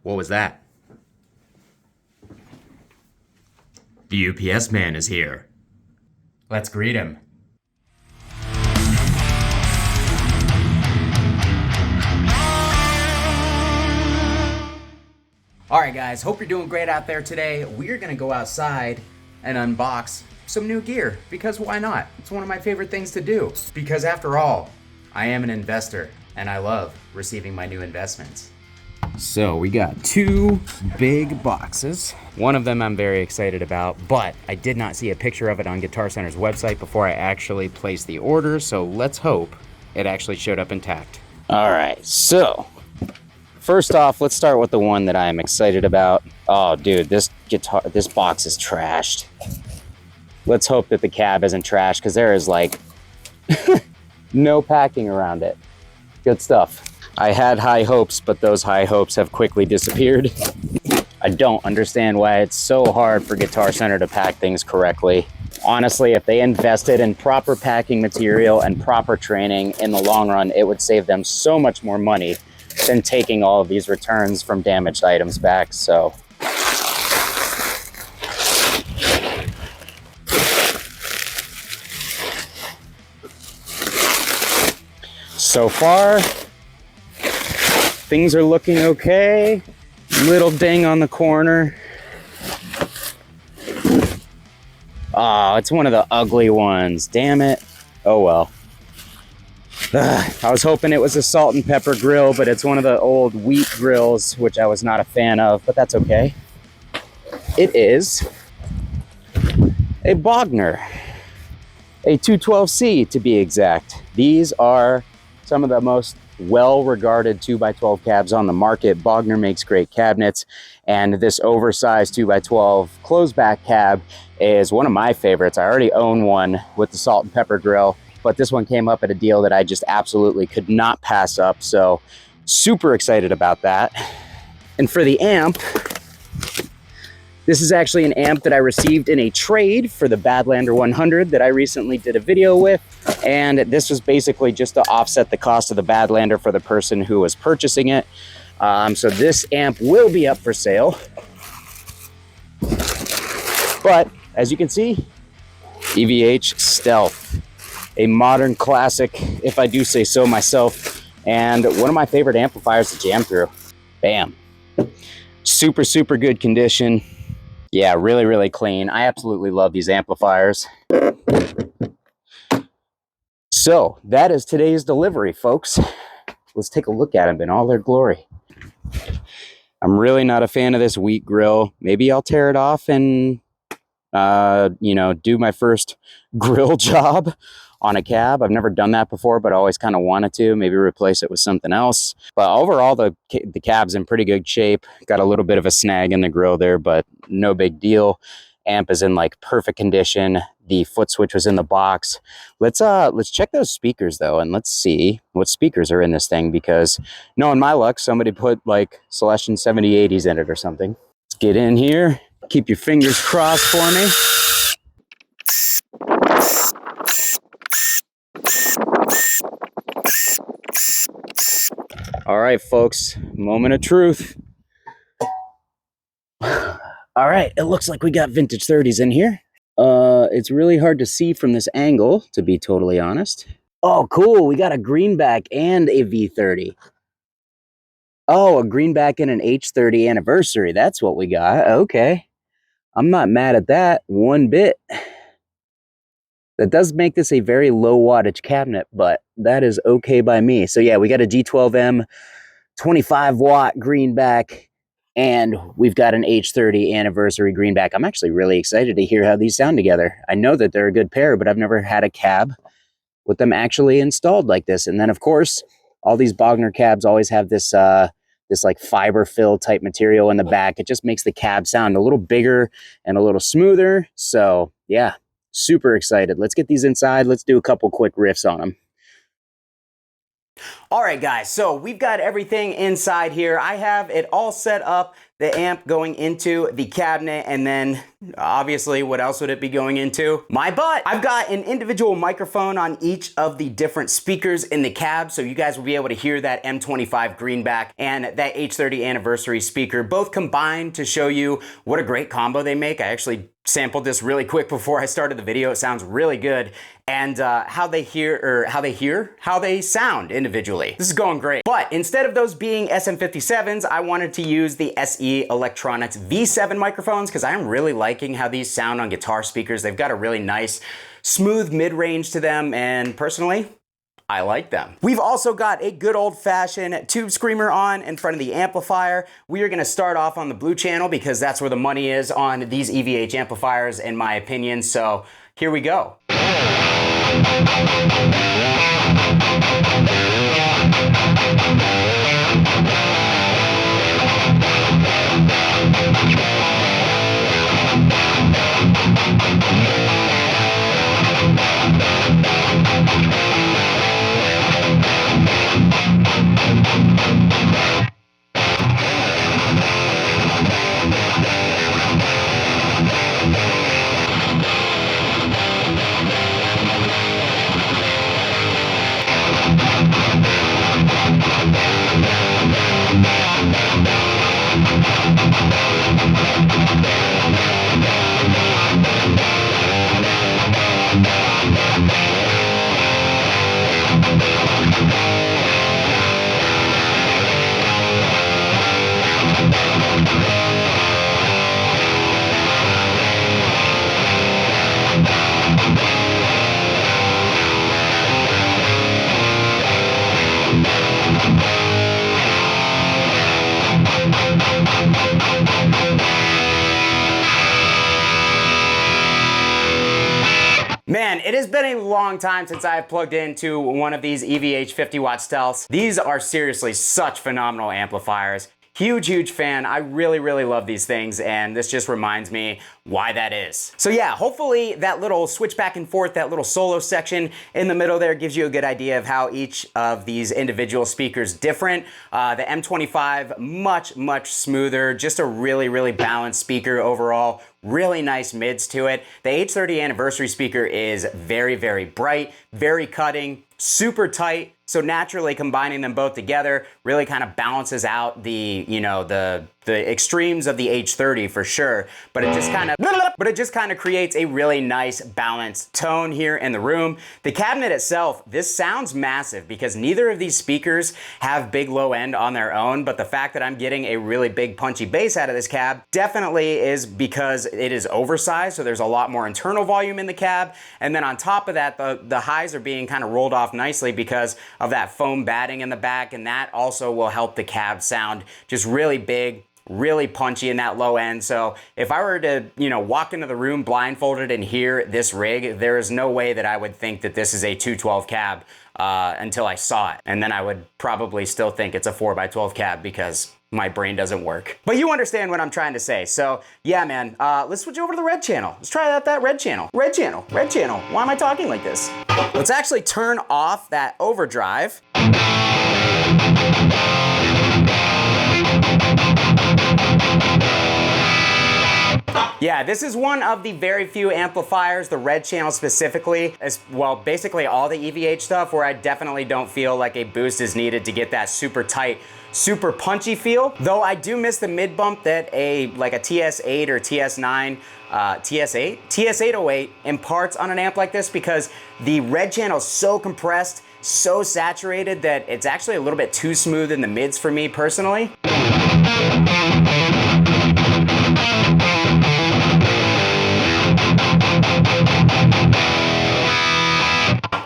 What was that? The UPS man is here. Let's greet him. Alright guys, hope you're doing great out there today. We're gonna go outside and unbox some new gear, because why not? It's one of my favorite things to do. Because after all, I am an investor and I love receiving my new investments. So we got two big boxes. One of them I'm very excited about, but I did not see a picture of it on Guitar Center's website before I actually placed the order, so let's hope it actually showed up intact. All right, so first off, let's start with the one that I'm excited about. Oh dude, this box is trashed. Let's hope that the cab isn't trashed, because there is like no packing around it. Good stuff. I had high hopes, but those high hopes have quickly disappeared. I don't understand why it's so hard for Guitar Center to pack things correctly. Honestly, if they invested in proper packing material and proper training, in the long run, it would save them so much more money than taking all of these returns from damaged items back. So far, things are looking okay. Little ding on the corner. Oh, it's one of the ugly ones. Damn it. Oh well. I was hoping it was a salt and pepper grill, but it's one of the old wheat grills, which I was not a fan of, but that's okay. It is a Bogner, a 212C to be exact. These are some of the most well-regarded 2x12 cabs on the market. Bogner makes great cabinets, and this oversized 2x12 closed-back cab is one of my favorites. I already own one with the salt and pepper grill, but this one came up at a deal that I just absolutely could not pass up, so super excited about that. And for the amp, this is actually an amp that I received in a trade for the Badlander 100 that I recently did a video with. And this was basically just to offset the cost of the Badlander for the person who was purchasing it. So this amp will be up for sale. But as you can see, EVH Stealth, a modern classic, if I do say so myself, and one of my favorite amplifiers to jam through. Bam. Super, super good condition. Yeah, really, really clean. I absolutely love these amplifiers. So that is today's delivery, folks. Let's take a look at them in all their glory. I'm really not a fan of this wheat grill. Maybe I'll tear it off and, do my first grill job on a cab. I've never done that before, but I always kind of wanted to. Maybe replace it with something else. But overall, the cab's in pretty good shape. Got a little bit of a snag in the grill there, but no big deal. Amp is in like perfect condition. The foot switch was in the box. Let's check those speakers though, and let's see what speakers are in this thing, because knowing my luck, somebody put like Celestion 7080s in it or something. Let's get in here. Keep your fingers crossed for me. All right, folks, moment of truth. All right, it looks like we got vintage 30s in here. It's really hard to see from this angle, to be totally honest. Oh, cool, we got a greenback and a V30. Oh, a greenback and an H30 anniversary, that's what we got, okay. I'm not mad at that one bit. That does make this a very low wattage cabinet, but that is okay by me. So yeah, we got a G12M 25 watt greenback, and we've got an H30 anniversary greenback. I'm actually really excited to hear how these sound together. I know that they're a good pair, but I've never had a cab with them actually installed like this. And then of course, all these Bogner cabs always have this this like fiber fill type material in the back. It just makes the cab sound a little bigger and a little smoother. So yeah, super excited. Let's get these inside. Let's do a couple quick riffs on them. All right, guys, so we've got everything inside here. I have it all set up, the amp going into the cabinet, and then obviously what else would it be going into? My butt. I've got an individual microphone on each of the different speakers in the cab, so you guys will be able to hear that M25 greenback and that H30 anniversary speaker, both combined to show you what a great combo they make. I actually sampled this really quick before I started the video. It sounds really good. And how they sound individually. This is going great. But instead of those being SM57s, I wanted to use the SE Electronics V7 microphones because I'm really liking how these sound on guitar speakers. They've got a really nice, smooth mid-range to them, and personally, I like them. We've also got a good old-fashioned tube screamer on in front of the amplifier. We are gonna start off on the blue channel because that's where the money is on these EVH amplifiers, in my opinion. So here we go. Man, it has been a long time since I've plugged into one of these EVH 50 watt stealths. These are seriously such phenomenal amplifiers. Huge fan. I really love these things, and this just reminds me why that is. So yeah, hopefully that little switch back and forth, that little solo section in the middle there gives you a good idea of how each of these individual speakers different. The M25, much smoother, just a really balanced speaker overall. Really nice mids to it. The H30 anniversary speaker is very bright, very cutting, super tight. So naturally combining them both together really kind of balances out the, you know, the extremes of the H30 for sure, but it just kind of creates a really nice balanced tone here in the room. The cabinet itself, this sounds massive because neither of these speakers have big low end on their own, but the fact that I'm getting a really big punchy bass out of this cab definitely is because it is oversized, so there's a lot more internal volume in the cab, and then on top of that, the highs are being kind of rolled off nicely because of that foam batting in the back, and that also will help the cab sound just really big, really punchy in that low end. So if I were to, you know, walk into the room blindfolded and hear this rig, there is no way that I would think that this is a 212 cab until I saw it. And then I would probably still think it's a 4x12 cab because my brain doesn't work. But you understand what I'm trying to say. So yeah, man, let's switch over to the red channel. Let's try out that red channel. Red channel. Why am I talking like this? Let's actually turn off that overdrive. Yeah, this is one of the very few amplifiers, the red channel specifically, as well, basically all the EVH stuff, where I definitely don't feel like a boost is needed to get that super tight, super punchy feel. Though I do miss the mid bump that like a TS8 or TS9, TS808 imparts on an amp like this, because the red channel is so compressed, so saturated that it's actually a little bit too smooth in the mids for me personally.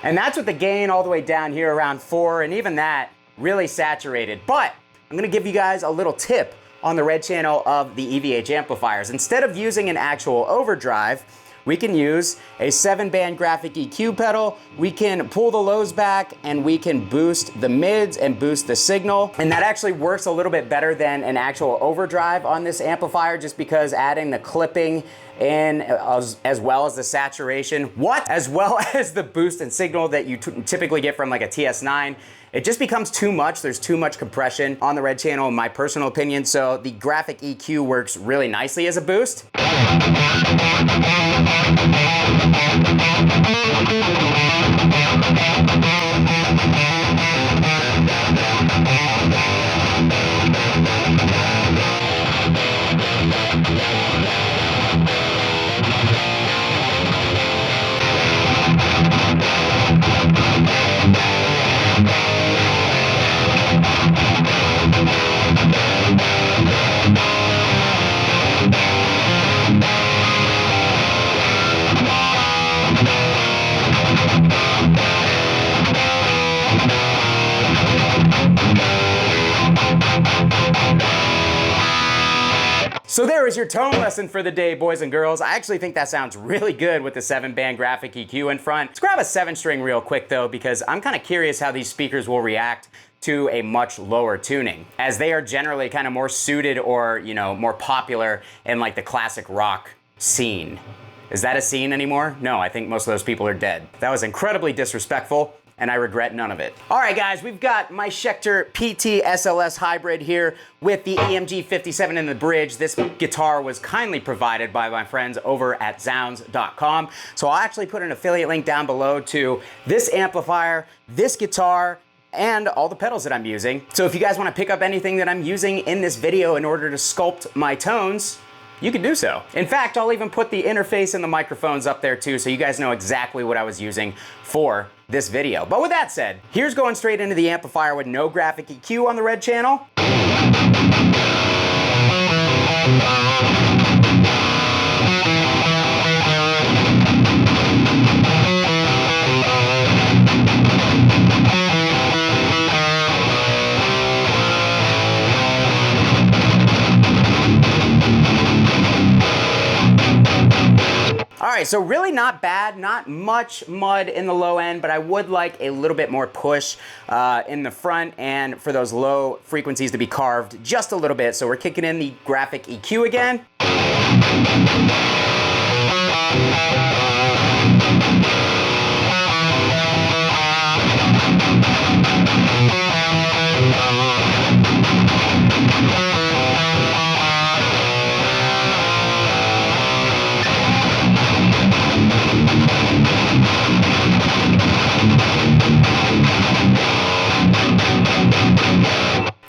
And that's with the gain all the way down here around 4, and even that really saturated. But I'm gonna give you guys a little tip on the red channel of the EVH amplifiers. Instead of using an actual overdrive, we can use a 7-band graphic EQ pedal, we can pull the lows back, and we can boost the mids and boost the signal. And that actually works a little bit better than an actual overdrive on this amplifier, just because adding the clipping and as well as the saturation, as well as the boost and signal that you typically get from like a TS9. It just becomes too much. There's too much compression on the red channel, in my personal opinion. So the graphic EQ works really nicely as a boost. So there is your tone lesson for the day, boys and girls. I actually think that sounds really good with the 7-band graphic EQ in front. Let's grab a 7-string real quick though, because I'm kind of curious how these speakers will react to a much lower tuning, as they are generally kind of more suited or, you know, more popular in like the classic rock scene. Is that a scene anymore? No, I think most of those people are dead. That was incredibly disrespectful, and I regret none of it. All right, guys, we've got my Schecter PT SLS Hybrid here with the EMG 57 in the bridge. This guitar was kindly provided by my friends over at Zounds.com. So I'll actually put an affiliate link down below to this amplifier, this guitar, and all the pedals that I'm using. So if you guys want to pick up anything that I'm using in this video in order to sculpt my tones, you can do so. In fact, I'll even put the interface and the microphones up there too, so you guys know exactly what I was using for this video. But with that said, here's going straight into the amplifier with no graphic EQ on the red channel. All right, so really not bad, not much mud in the low end, but I would like a little bit more push in the front and for those low frequencies to be carved just a little bit. So we're kicking in the graphic EQ again.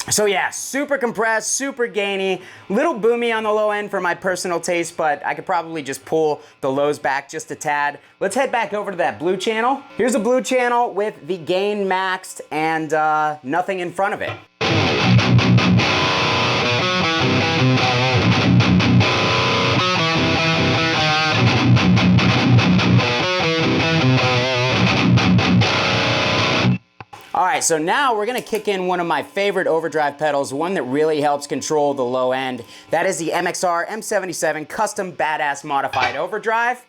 So yeah, super compressed, super gainy, little boomy on the low end for my personal taste, but I could probably just pull the lows back just a tad. Let's head back over to that blue channel. Here's a blue channel with the gain maxed and nothing in front of it. All right, so now we're gonna kick in one of my favorite overdrive pedals, one that really helps control the low end. That is the MXR M77 Custom Badass Modified Overdrive.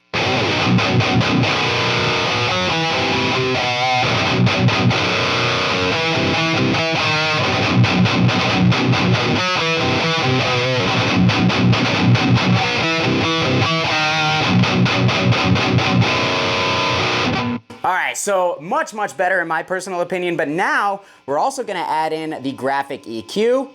All right, so much better in my personal opinion, but now we're also gonna add in the graphic EQ.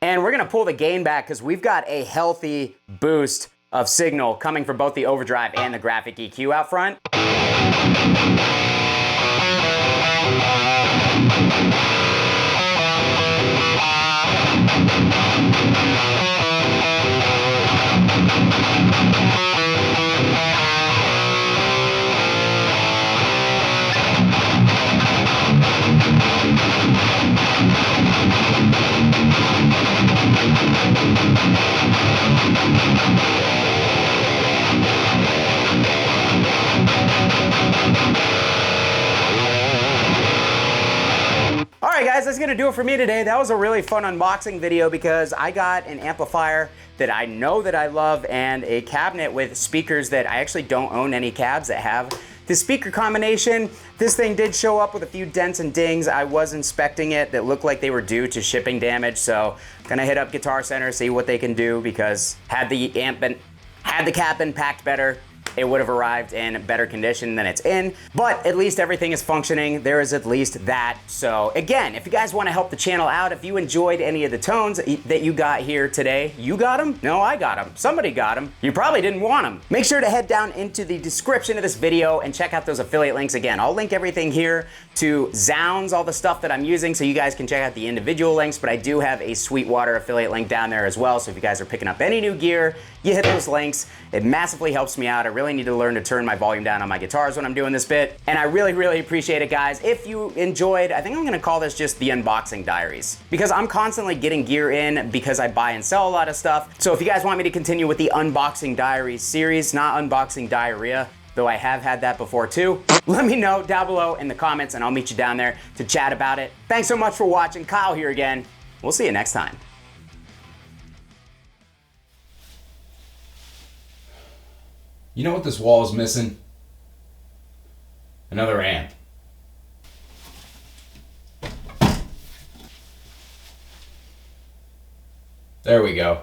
And we're gonna pull the gain back because we've got a healthy boost of signal coming from both the overdrive and the graphic EQ out front. All right, guys, that's gonna do it for me today. That was a really fun unboxing video because I got an amplifier that I know that I love and a cabinet with speakers that I actually don't own any cabs that have The speaker combination, this thing did show up with a few dents and dings. I was inspecting it that looked like they were due to shipping damage, so gonna hit up Guitar Center, see what they can do, because had the cap been packed better, it would have arrived in better condition than it's in, but at least everything is functioning. There is at least that. So again, if you guys want to help the channel out, if you enjoyed any of the tones that you got here today, you got them? No, I got them. Somebody got them. You probably didn't want them. Make sure to head down into the description of this video and check out those affiliate links again. I'll link everything here to Zounds, all the stuff that I'm using, so you guys can check out the individual links, but I do have a Sweetwater affiliate link down there as well, so if you guys are picking up any new gear, you hit those links. It massively helps me out. I really need to learn to turn my volume down on my guitars when I'm doing this bit, and I really, really appreciate it, guys. If you enjoyed, I think I'm gonna call this just the unboxing diaries, because I'm constantly getting gear in because I buy and sell a lot of stuff. So if you guys want me to continue with the unboxing diaries series, not unboxing diarrhea, though I have had that before too, let me know down below in the comments and I'll meet you down there to chat about it. Thanks so much for watching. Kyle here again. We'll see you next time. You know what this wall is missing? Another amp. There we go.